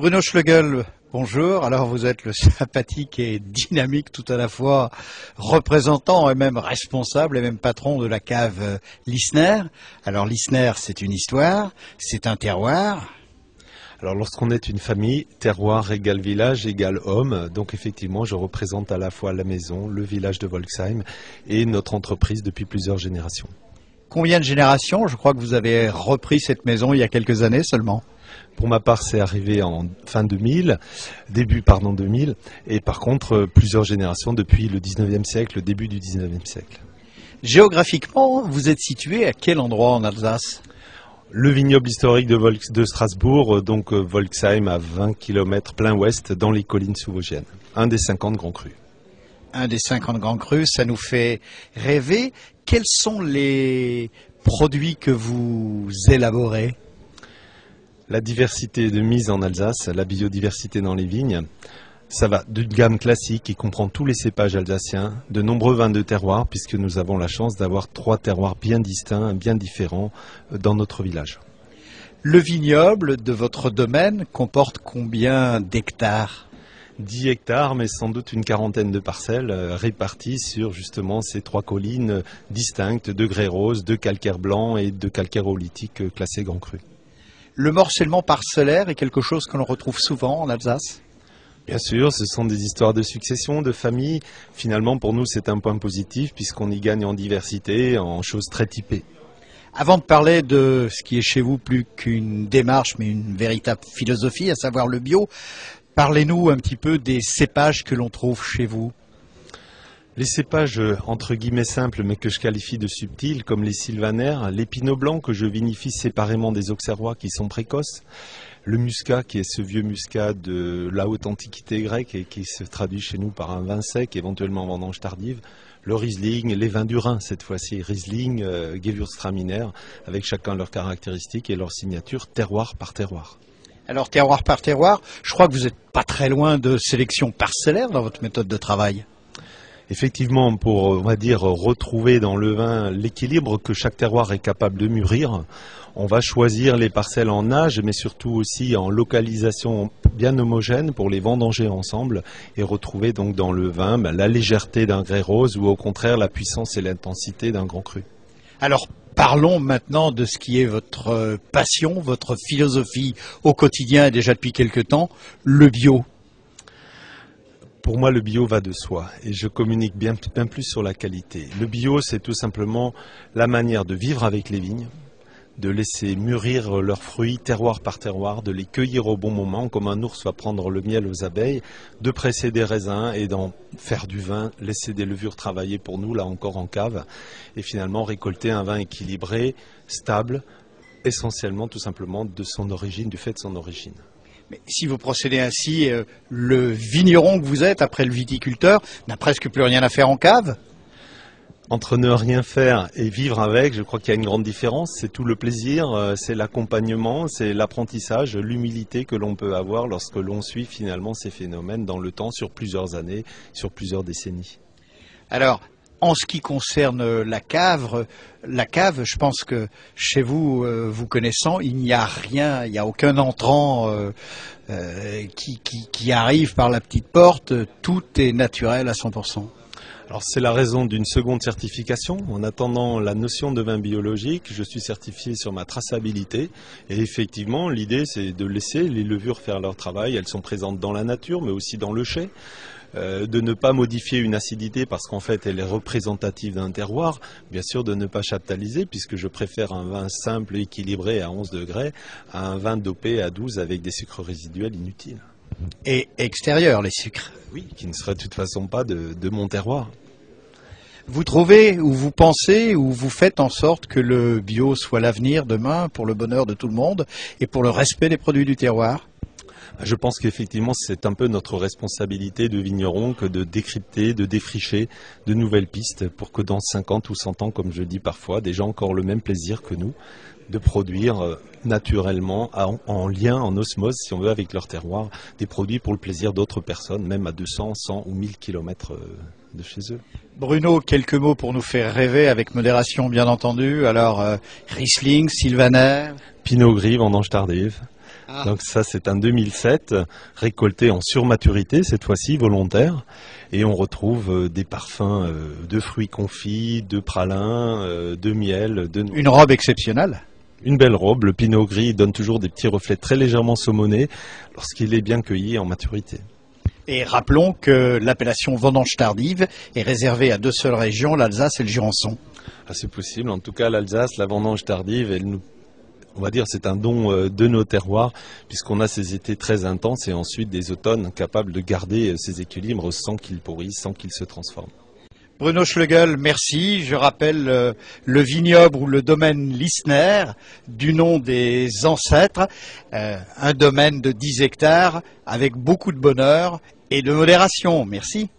Bruno Schlegel, bonjour. Alors vous êtes le sympathique et dynamique tout à la fois représentant et même responsable et même patron de la cave Lissner. Alors Lissner, c'est une histoire, c'est un terroir. Alors lorsqu'on est une famille, terroir égale village égale homme. Donc effectivement, je représente à la fois la maison, le village de Volksheim et notre entreprise depuis plusieurs générations. Combien de générations? Je crois que vous avez repris cette maison il y a quelques années seulement. Pour ma part, c'est arrivé en début 2000, et par contre, plusieurs générations depuis le 19e siècle, le début du 19e siècle. Géographiquement, vous êtes situé à quel endroit en Alsace? Le vignoble historique de Strasbourg, donc Volksheim à 20 km plein ouest dans les collines sous-vosgiennes. Un des 50 grands crus. Un des 50 grands crus, ça nous fait rêver. Quels sont les produits que vous élaborez? La diversité de mise en Alsace, la biodiversité dans les vignes, ça va d'une gamme classique qui comprend tous les cépages alsaciens, de nombreux vins de terroir, puisque nous avons la chance d'avoir 3 terroirs bien distincts, bien différents dans notre village. Le vignoble de votre domaine comporte combien d'hectares? 10 hectares, mais sans doute une quarantaine de parcelles réparties sur justement ces 3 collines distinctes de grès rose, de calcaire blanc et de calcaire oolitique classé grand cru. Le morcellement parcellaire est quelque chose que l'on retrouve souvent en Alsace? Bien sûr, ce sont des histoires de succession, de famille. Finalement, pour nous, c'est un point positif puisqu'on y gagne en diversité, en choses très typées. Avant de parler de ce qui est chez vous plus qu'une démarche, mais une véritable philosophie, à savoir le bio, parlez-nous un petit peu des cépages que l'on trouve chez vous. Les cépages entre guillemets simples mais que je qualifie de subtils comme les sylvaner, les pinots blancs que je vinifie séparément des auxerrois qui sont précoces, le muscat qui est ce vieux muscat de la haute antiquité grecque et qui se traduit chez nous par un vin sec, éventuellement vendange tardive, le Riesling, les vins du Rhin cette fois-ci, Riesling, Gewürztraminer, avec chacun leurs caractéristiques et leur signature terroir par terroir. Alors terroir par terroir, je crois que vous n'êtes pas très loin de sélection parcellaire dans votre méthode de travail. Effectivement, pour, on va dire, retrouver dans le vin l'équilibre que chaque terroir est capable de mûrir, on va choisir les parcelles en âge, mais surtout aussi en localisation bien homogène pour les vendanger ensemble et retrouver donc dans le vin la légèreté d'un grès rose ou au contraire la puissance et l'intensité d'un grand cru. Alors parlons maintenant de ce qui est votre passion, votre philosophie au quotidien et déjà depuis quelque temps, le bio. Pour moi, le bio va de soi et je communique bien plus sur la qualité. Le bio, c'est tout simplement la manière de vivre avec les vignes, de laisser mûrir leurs fruits terroir par terroir, de les cueillir au bon moment, comme un ours va prendre le miel aux abeilles, de presser des raisins et d'en faire du vin, laisser des levures travailler pour nous, là encore en cave, et finalement récolter un vin équilibré, stable, essentiellement tout simplement de son origine, du fait de son origine. Mais si vous procédez ainsi, le vigneron que vous êtes, après le viticulteur, n'a presque plus rien à faire en cave? Entre ne rien faire et vivre avec, je crois qu'il y a une grande différence. C'est tout le plaisir, c'est l'accompagnement, c'est l'apprentissage, l'humilité que l'on peut avoir lorsque l'on suit finalement ces phénomènes dans le temps, sur plusieurs années, sur plusieurs décennies. Alors, en ce qui concerne la cave, je pense que chez vous, vous connaissant, il n'y a rien, il n'y a aucun entrant qui arrive par la petite porte, tout est naturel à 100%. Alors c'est la raison d'une seconde certification. En attendant la notion de vin biologique, je suis certifié sur ma traçabilité. Et effectivement, l'idée c'est de laisser les levures faire leur travail. Elles sont présentes dans la nature, mais aussi dans le chai. De ne pas modifier une acidité parce qu'en fait elle est représentative d'un terroir, bien sûr de ne pas chaptaliser puisque je préfère un vin simple et équilibré à 11 degrés à un vin dopé à 12 avec des sucres résiduels inutiles. Et extérieurs les sucres? Oui, qui ne seraient de toute façon pas de mon terroir. Vous trouvez ou vous pensez ou vous faites en sorte que le bio soit l'avenir demain pour le bonheur de tout le monde et pour le respect des produits du terroir? Je pense qu'effectivement c'est un peu notre responsabilité de vigneron que de décrypter, de défricher de nouvelles pistes pour que dans 50 ou 100 ans, comme je dis parfois, des gens aient encore le même plaisir que nous de produire naturellement, en lien, en osmose si on veut avec leur terroir, des produits pour le plaisir d'autres personnes, même à 200, 100 ou 1000 kilomètres de chez eux. Bruno, quelques mots pour nous faire rêver avec modération bien entendu. Alors Riesling, Sylvaner, Pinot Gris, vendange tardive. Donc ça, c'est un 2007, récolté en surmaturité, cette fois-ci, volontaire. Et on retrouve des parfums de fruits confits, de pralin, de miel. Une robe exceptionnelle. Une belle robe. Le pinot gris donne toujours des petits reflets très légèrement saumonés lorsqu'il est bien cueilli en maturité. Et rappelons que l'appellation vendange tardive est réservée à deux seules régions, l'Alsace et le Jurançon. Ah, c'est possible. En tout cas, l'Alsace, la vendange tardive, on va dire c'est un don de nos terroirs, puisqu'on a ces étés très intenses et ensuite des automnes capables de garder ces équilibres sans qu'ils pourrissent, sans qu'ils se transforment. Bruno Schlegel, merci. Je rappelle le vignoble ou le domaine Lissner, du nom des ancêtres, un domaine de 10 hectares avec beaucoup de bonheur et de modération. Merci.